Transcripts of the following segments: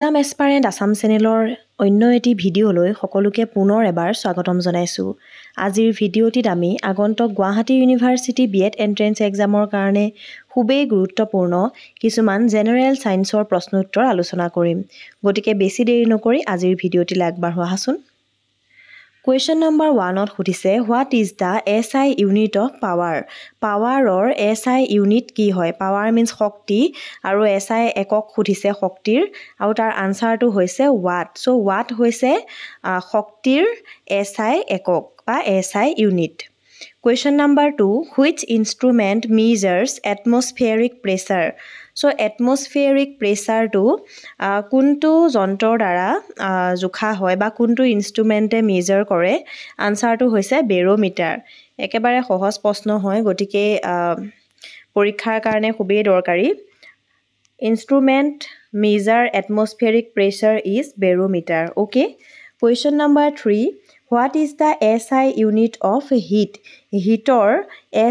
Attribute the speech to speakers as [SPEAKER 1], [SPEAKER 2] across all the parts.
[SPEAKER 1] Exam এছপাৰেণ্ট Assam চেনেলৰ অন্য এটি ভিডিঅ'লৈ সকলোকে পুনৰ এবাৰ স্বাগতম জনাইছোঁ। আজিৰ ভিডিঅ'টিত আমি আগন্তুক গুৱাহাটী ইউনিভাৰ্চিটি BEd এণ্ট্ৰেন্স এক্সামৰ কাৰণে খুবেই গুৰুত্বপূৰ্ণ কিছুমান জেনেৰেল ছায়েন্সৰ প্ৰশ্নোত্তৰ আলোচনা কৰিম। গতিকে বেছি দেৰি নকৰি আজিৰ ভিডিঅ'টিলৈ আগবাঢ়ো আহাচোন। কুৱেশ্যন নম্বৰ 1ত সুধিছে what is the SI unit of power. পাৱাৰৰ SI ইউনিট কি হয়? পাৱাৰ মিনছ শক্তি আৰু SI একক সুধিছে শক্তিৰ আৰু তাৰ আনচাৰটো হৈছে ৱাট। চ' ৱাট হৈছে শক্তিৰ SI একক বা SI unit. Question number 2 which instrument measures atmospheric pressure. So' atmospheric প্ৰেছাৰটো কোনটো যন্ত্ৰৰ দ্বাৰা জোখা হয় বা কোনটো ইনষ্ট্ৰুমেণ্টে মেজাৰ কৰে? আনচাৰটো হৈছে বেৰ'মিটাৰ। একেবাৰে সহজ প্ৰশ্ন হয়, গতিকে পৰীক্ষাৰ কাৰণে খুবেই দৰকাৰী। Instrument measure atmospheric pressure is barometer. Okay. Question number 3 what is the SI unit of heat. হিটৰ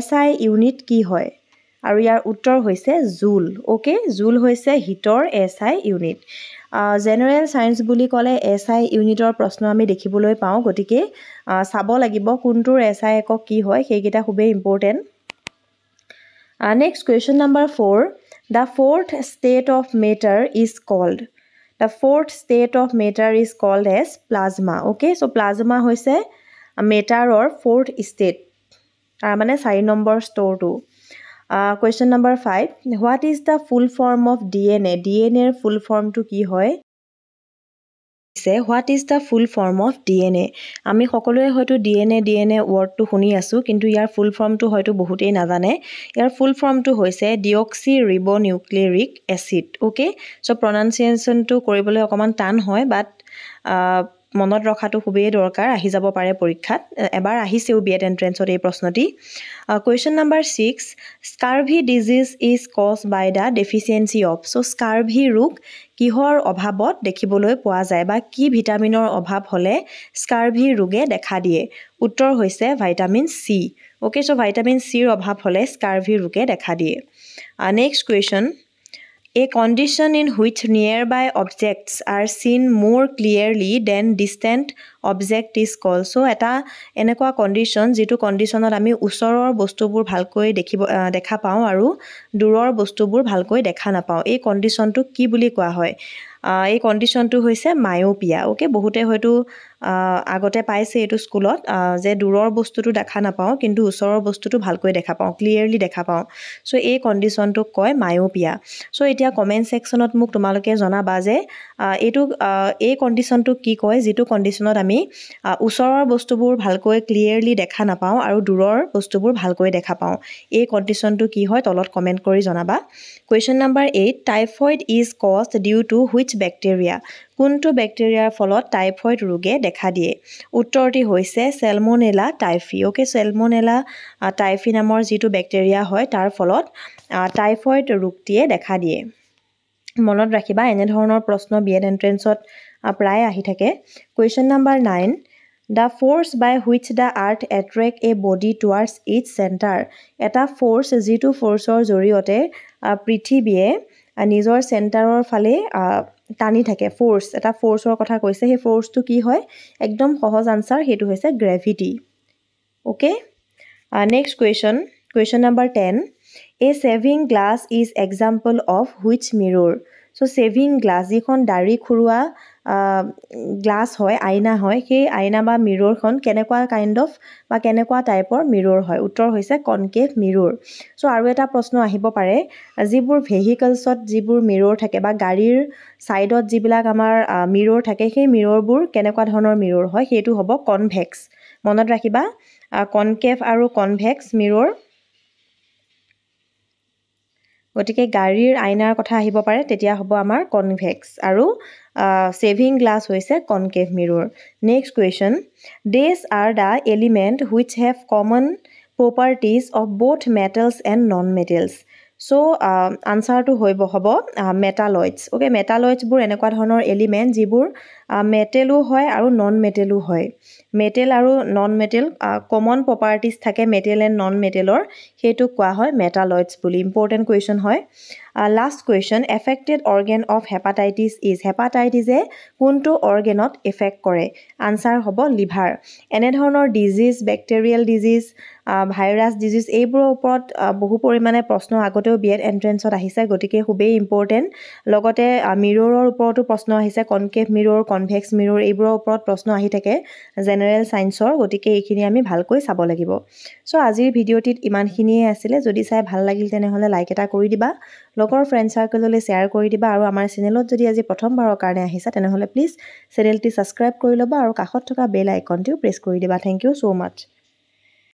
[SPEAKER 1] SI ইউনিট কি হয়? আৰু ইয়াৰ উত্তৰ হৈছে জুল। অ'কে, জুল হৈছে হিটৰ SI ইউনিট। জেনেৰেল ছায়েন্স বুলি ক'লে SI ইউনিটৰ প্ৰশ্ন আমি দেখিবলৈ পাওঁ, গতিকে চাব লাগিব কোনটোৰ SI একক কি হয়, সেইকেইটা খুবেই important. Next question number 4 the fourth state of matter is called. The fourth state of matter is called as plasma. Okay, so' plasma হৈছে মেটাৰৰ ফ'ৰ্থ ষ্টেট, তাৰ মানে 4 নম্বৰ স্তৰটো। Question number 5 what is the full form of DNA। DNAৰ full ফৰ্মটো কি হয়? What is the full form of DNA। আমি সকলোৱে হয়তো DNA ৱৰ্ডটো শুনি আছোঁ, কিন্তু ইয়াৰ ফুল ফৰ্মটো হয়তো বহুতেই নাজানে। ইয়াৰ ফুল ফৰ্মটো হৈছে ডিঅক্সি ৰিব নিউক্লিয়েৰিক এচিড। অ'কে, চ' প্ৰনাউন্সিয়েশ্যনটো কৰিবলৈ অকণমান টান হয়, বাট মনত ৰখাটো খুবেই দৰকাৰ, আহি যাব পাৰে পৰীক্ষাত। এবাৰ আহিছেও BEd এণ্ট্ৰেন্সত এই প্ৰশ্নটি। Question number 6 scurvy disease is cause by the deficiency of. So' scurvy ৰোগ কিহৰ অভাৱত দেখিবলৈ পোৱা যায় বা কি ভিটামিনৰ অভাৱ হ'লে স্কাৰ্ভি ৰোগে দেখা দিয়ে? উত্তৰ হৈছে vitamin C. Okay, so' vitamin চিৰ অভাৱ হ'লে স্কাৰ্ভি ৰোগে দেখা দিয়ে। Next question a condition in which nearby objects are seen more clearly than distant object is called. So' এটা এনেকুৱা কণ্ডিশ্যন যিটো কণ্ডিশ্যনত আমি ওচৰৰ বস্তুবোৰ ভালকৈ দেখা পাওঁ আৰু দূৰৰ বস্তুবোৰ ভালকৈ দেখা নাপাওঁ। এই কণ্ডিশ্যনটোক কি বুলি কোৱা হয়? এই কণ্ডিশ্যনটো হৈছে মায়'পিয়া। অ'কে, বহুতে হয়তো আগতে পাইছে এইটো স্কুলত, যে দূৰৰ বস্তুটো দেখা নাপাওঁ কিন্তু ওচৰৰ বস্তুটো ভালকৈ দেখা পাওঁ, ক্লিয়াৰলি দেখা পাওঁ। চ' এই কণ্ডিশ্যনটোক কয় মায়'পিয়া। চ' এতিয়া কমেণ্ট ছেকশ্যনত মোক তোমালোকে জনাবা যে এই কণ্ডিশ্যনটোক কি কয়, যিটো কণ্ডিশ্যনত আমি ওচৰৰ বস্তুবোৰ ভালকৈ ক্লিয়াৰলি দেখা নাপাওঁ আৰু দূৰৰ বস্তুবোৰ ভালকৈ দেখা পাওঁ। এই কণ্ডিশ্যনটো কি হয় তলত কমেণ্ট কৰি জনাবা। Question number 8 typhoid is caused due to which bacteria. কোনটো বেক্টেৰিয়াৰ ফলত টাইফয়েড ৰোগে দেখা দিয়ে? উত্তৰটি হৈছে salmonella typhi. Okay, salmonella typhi নামৰ যিটো বেক্টেৰিয়া হয় তাৰ ফলত টাইফয়েড ৰোগটিয়ে দেখা দিয়ে। মনত ৰাখিবা, এনেধৰণৰ প্ৰশ্ন BEd এণ্ট্ৰেন্সত প্ৰায় আহি থাকে। Question number 9 the force by which the earth attract a body towards its centre. এটা ফ'ৰ্চ, যিটো ফ'ৰ্চৰ জৰিয়তে পৃথিৱীয়ে নিজৰ চেণ্টাৰৰ ফালে টানি থাকে। ফ'ৰ্চ, এটা ফ'ৰ্চৰ কথা কৈছে, সেই ফ'ৰ্চটো কি হয়? একদম সহজ আনচাৰ, সেইটো হৈছে gravity. Okay, next question number 10 A saving glass is example of which mirror. So' saving glass, যিখন দাঢ়ি খুৰোৱা গ্লাছ হয়, আইনা হয়, সেই আইনা বা মিৰ'ৰখন কেনেকুৱা কাইণ্ড অফ বা কেনেকুৱা টাইপৰ মিৰ'ৰ হয়? উত্তৰ হৈছে কনকেভ মিৰ'ৰ। চ' আৰু এটা প্ৰশ্ন আহিব পাৰে, যিবোৰ ভেহিকলছত যিবোৰ মিৰ'ৰ থাকে বা গাড়ীৰ ছাইডত যিবিলাক আমাৰ মিৰ'ৰ থাকে, সেই মিৰ'ৰবোৰ কেনেকুৱা ধৰণৰ মিৰ'ৰ হয়? সেইটো হ'ব কনভেক্স। মনত ৰাখিবা, কনকেভ আৰু কনভেক্স মিৰ'ৰ। গতিকে গাড়ীৰ আইনাৰ কথা আহিব পাৰে, তেতিয়া হ'ব আমাৰ কনভেক্স, আৰু ছেভিং গ্লাছ হৈছে concave mirror. Next question these are the element which have common properties of both metals and non metals. So' আনচাৰটো হ'ব মেটালইডছ। অ'কে, মেটালইডছবোৰ এনেকুৱা ধৰণৰ এলিমেণ্ট যিবোৰ মেটেলো হয় আৰু নন মেটেলো হয়। মেটেল আৰু নন মেটেল কমন প্ৰপাৰ্টিজ থাকে মেটেল এণ্ড নন মেটেলৰ সেইটোক কোৱা হয় মেটালয়েডছ বুলি ইম্পৰ্টেণ্ট কুৱেশ্যন হয় last question affected organ of hepatitis is হেপাটাইটিছে কোনটো অৰ্গেনত এফেক্ট কৰে আনচাৰ হ'ব লিভাৰ এনেধৰণৰ disease bacterial disease virus disease এইবোৰৰ ওপৰত বহু পৰিমাণে প্ৰশ্ন আগতেও বিএড এণ্ট্ৰেঞ্চত আহিছে গতিকে খুবেই ইম্পৰ্টেণ্ট লগতে মিৰৰৰ ওপৰতো প্ৰশ্ন আহিছে কনকেভ মিৰৰ কনভেক্স মিৰৰ এইবোৰৰ ওপৰত প্ৰশ্ন আহি থাকে জেনেৰেল ছায়েন্সৰ গতিকে এইখিনি আমি ভালকৈ চাব লাগিব চ' আজিৰ ভিডিঅ'টিত ইমানখিনিয়ে আছিলে যদি চাই ভাল লাগিল তেনেহ'লে লাইক এটা কৰি দিবা লগৰ ফ্ৰেণ্ড চাৰ্কেললৈ শ্বেয়াৰ কৰি দিবা আৰু আমাৰ চেনেলত যদি আজি প্ৰথমবাৰৰ কাৰণে আহিছা তেনেহ'লে প্লিজ চেনেলটি ছাবস্ক্ৰাইব কৰি ল'বা আৰু কাষত থকা বেল আইকনটিও প্ৰেছ কৰি দিবা থেংক ইউ ছ' মাছ